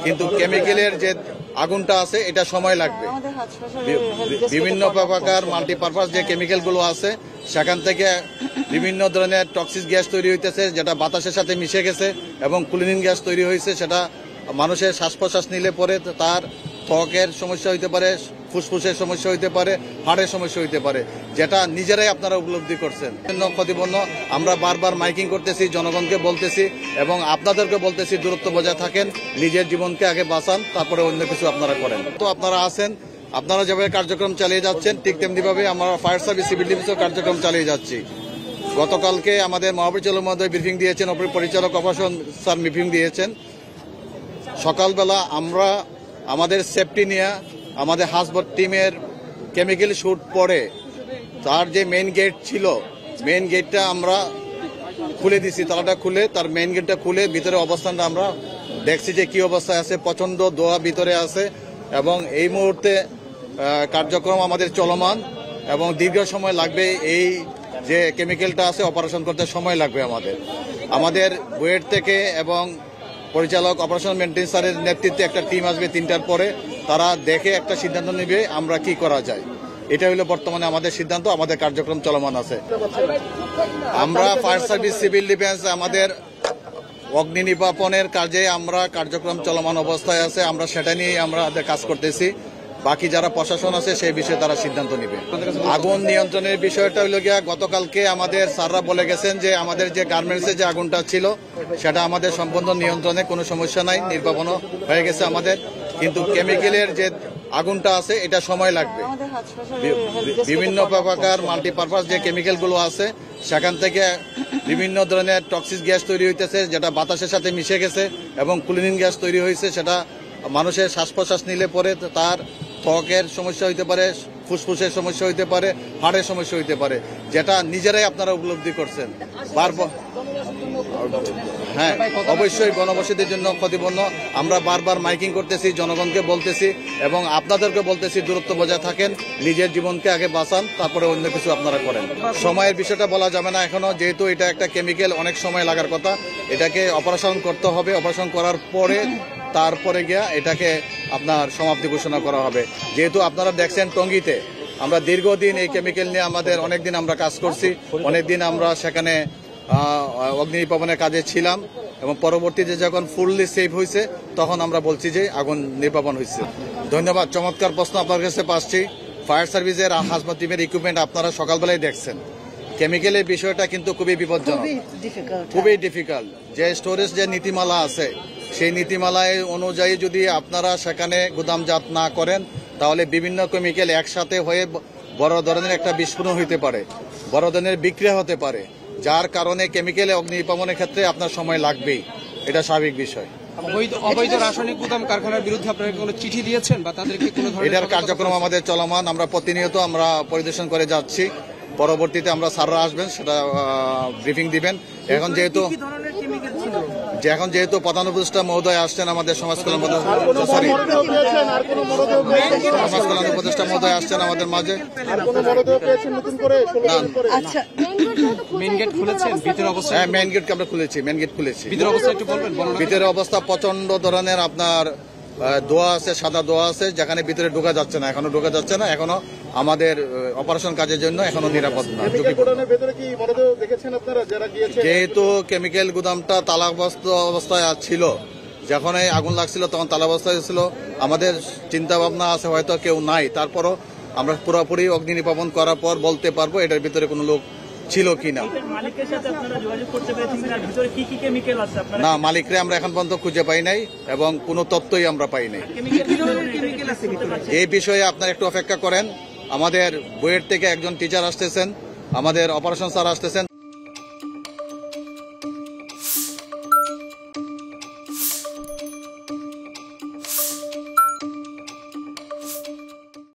কিন্তু কেমিক্যালের যে আগুনটা আছে এটা সময় লাগবে। বিভিন্ন প্রকার মাল্টিপারপাস যে কেমিক্যালগুলো আছে সেখান থেকে বিভিন্ন ধরনের টক্সিক গ্যাস তৈরি হইতেছে, যেটা বাতাসের সাথে মিশে গেছে এবং ক্লিনিং গ্যাস তৈরি হয়েছে। সেটা মানুষের শ্বাস প্রশ্বাস নিলে পরে তার ত্বকের সমস্যা হইতে পারে, ফুসফুসের সমস্যা হইতে পারে, হাড়ের সমস্যা হইতে পারে, যেটা নিজেরাই আপনারা উপলব্ধি করছেন। ক্ষতিপূর্ণ আমরা বারবার মাইকিং করতেছি, জনগণকে বলতেছি এবং আপনাদেরকে বলতেছি দূরত্ব বজায় থাকেন, নিজের জীবনকে আগে বাঁচান, তারপরে অন্য কিছু আপনারা করেন। তো আপনারা আছেন, আপনারা যেভাবে কার্যক্রম চালিয়ে যাচ্ছেন ঠিক তেমনিভাবে আমরা ফায়ার সার্ভিস, সিভিল ডিফেন্সের কার্যক্রম চালিয়ে যাচ্ছি। গতকালকে আমাদের মহাপরিচালক মহোদয় ব্রিফিং দিয়েছেন, পরিচালক অপারেশন স্যার ব্রিফিং দিয়েছেন। সকালবেলা আমরা আমাদের সেফটি নিয়ে আমাদের হাসবোট টিমের কেমিক্যাল শুট পরে তার যে মেইন গেট ছিল, মেইন গেটটা আমরা খুলে দিছি, তালাটা খুলে তার মেইন গেটটা খুলে ভিতরে অবস্থানটা আমরা দেখছি যে কি অবস্থায় আছে। প্রচন্ড ধোঁয়া ভিতরে আছে এবং এই মুহূর্তে কার্যক্রম আমাদের চলমান এবং দীর্ঘ সময় লাগবে। এই যে কেমিক্যালটা আছে অপারেশন করতে সময় লাগবে আমাদের বুয়েট থেকে এবং পরিচালক অপারেশন মেইনটেইন স্যারের নেতৃত্বে একটা টিম আসবে 3টার পরে। তারা দেখে একটা সিদ্ধান্ত নেবে আমরা কি করা যায়। এটা হলো বর্তমানে আমাদের সিদ্ধান্ত, আমাদের কার্যক্রম চলমান আছে। আমরা ফায়ার সার্ভিস, সিভিল ডিফেন্স আমাদের অগ্নি নির্বাপনের কাজে আমরা কার্যক্রম চলমান অবস্থায় আছে। আমরা সেটা নিয়ে আমরা কাজ করতেছি। বাকি যারা প্রশাসন আছে সেই বিষয়ে তারা সিদ্ধান্ত নেবে। আগুন নিয়ন্ত্রণের বিষয়টা হইল গিয়া, গতকালকে আমাদের স্যাররা বলে গেছেন যে আমাদের যে গার্মেন্টসে যে আগুনটা ছিল সেটা আমাদের সম্পূর্ণ নিয়ন্ত্রণে, কোনো সমস্যা নাই, নির্বাপনও হয়ে গেছে আমাদের। কিন্তু কেমিক্যালের যে আগুনটা আছে এটা সময় লাগবে। বিভিন্ন প্রকার মাল্টিপারপাস যে কেমিক্যালগুলো আছে সেখান থেকে বিভিন্ন ধরনের টক্সিক গ্যাস তৈরি হইতেছে, যেটা বাতাসের সাথে মিশে গেছে এবং ক্লিনিং গ্যাস তৈরি হয়েছে। সেটা মানুষের শ্বাস প্রশ্বাস নিলে পরে তার ত্বকের সমস্যা হইতে পারে, ফুসফুসের সমস্যা হইতে পারে, হাড়ের সমস্যা হইতে পারে, যেটা নিজেরাই আপনারা উপলব্ধি করছেন। হ্যাঁ, অবশ্যই গণবসতির জন্য ক্ষতিপূর্ণ। আমরা বারবার মাইকিং করতেছি, জনগণকে বলতেছি এবং আপনাদেরকে বলতেছি দূরত্ব বজায় থাকেন, নিজের জীবনকে আগে বাঁচান, তারপরে অন্য কিছু আপনারা করেন। সময়ের বিষয়টা বলা যাবে না এখনো, যেহেতু এটা একটা কেমিক্যাল, অনেক সময় লাগার কথা। এটাকে অপারেশন করতে হবে, অপারেশন করার পরে তারপরে গিয়া এটাকে আপনার সমাপ্তি ঘোষণা করা হবে। যেহেতু আপনারা দেখছেন টঙ্গীতে আমরা দীর্ঘদিন এই কেমিক্যাল নিয়ে আমাদের অনেকদিন আমরা কাজ করছি, অনেকদিন আমরা সেখানে অগ্নি নির্বাপনের কাজে ছিলাম এবং পরবর্তীতে যখন ফুললি সেভ হয়েছে তখন আমরা বলছি যে আগুন নির্বাপন হয়েছে। ধন্যবাদ। চমৎকার প্রশ্ন আপনার কাছে পাচ্ছি। ফায়ার সার্ভিসের হাসপাতাল টিমের ইকুইপমেন্ট আপনারা সকালবেলায় দেখছেন। কেমিক্যালের বিষয়টা কিন্তু খুবই বিপজ্জনক, খুবই ডিফিকাল্ট। যে স্টোরেজ যে নীতিমালা আছে সেই নীতিমালায় অনুযায়ী যদি আপনারা সেখানে গুদামজাত না করেন তাহলে বিভিন্ন কেমিক্যাল একসাথে হয়ে বড় ধরনের একটা বিস্ফোরণ হইতে পারে, বড় ধরনের বিক্রিয়া হতে পারে, যার কারণে কেমিক্যালে অগ্নি নির্বাপনের ক্ষেত্রে আপনার সময় লাগবেই। এটা স্বাভাবিক বিষয়। অবৈধ রাসায়নিক গুদাম কারখানার বিরুদ্ধে আপনারা কোনো চিঠি দিয়েছেন বা তাদেরকে কোনো ধরনের? এটার কার্যক্রম আমাদের চলমান, আমরা প্রতিনিয়ত আমরা পরিদর্শন করে যাচ্ছি। পরবর্তীতে আমরা স্যাররা আসবেন, সেটা ব্রিফিং দিবেন। এখন যেহেতু প্রধান উপদেষ্টা মহোদয় আসছেন, আমাদের সমাজ কল্যাণ উপদেষ্টা মহোদয় আসছেন আমাদের মাঝে। মেইন গেট খুলেছেন? ভিতরে অবস্থা? হ্যাঁ, মেইন গেট আমরা খুলেছি, মেইন গেট খুলেছি। ভিতরে অবস্থা একটু বলবেন? ভিতরে অবস্থা প্রচন্ড ধরনের আপনার দোয়া আছে, সাদা দোয়া আছে, যেখানে ভিতরে ঢোকা যাচ্ছে না, এখনো ঢোকা যাচ্ছে না। এখনো আমাদের অপারেশন কাজের জন্য এখনো নিরাপদ না। যেহেতু কেমিক্যাল গুদামটা তালাবদ্ধ অবস্থায় ছিল, যখন এই আগুন লাগছিল তখন তালাবস্থায় ছিল। আমাদের চিন্তা ভাবনা আছে হয়তো কেউ নাই, তারপরও আমরা পুরোপুরি অগ্নি নির্বাপন করার পর বলতে পারবো এটার ভিতরে কোনো লোক ছিল কিনা। না, মালিকরে আমরা এখন পর্যন্ত খুঁজে পাই নাই এবং কোনো তথ্যই আমরা পাই নাই। এই বিষয়ে আপনারা একটু অপেক্ষা করেন। আমাদের বুয়েট থেকে একজন টিচার আসতেছেন, আমাদের অপারেশন স্যার আসতেছেন।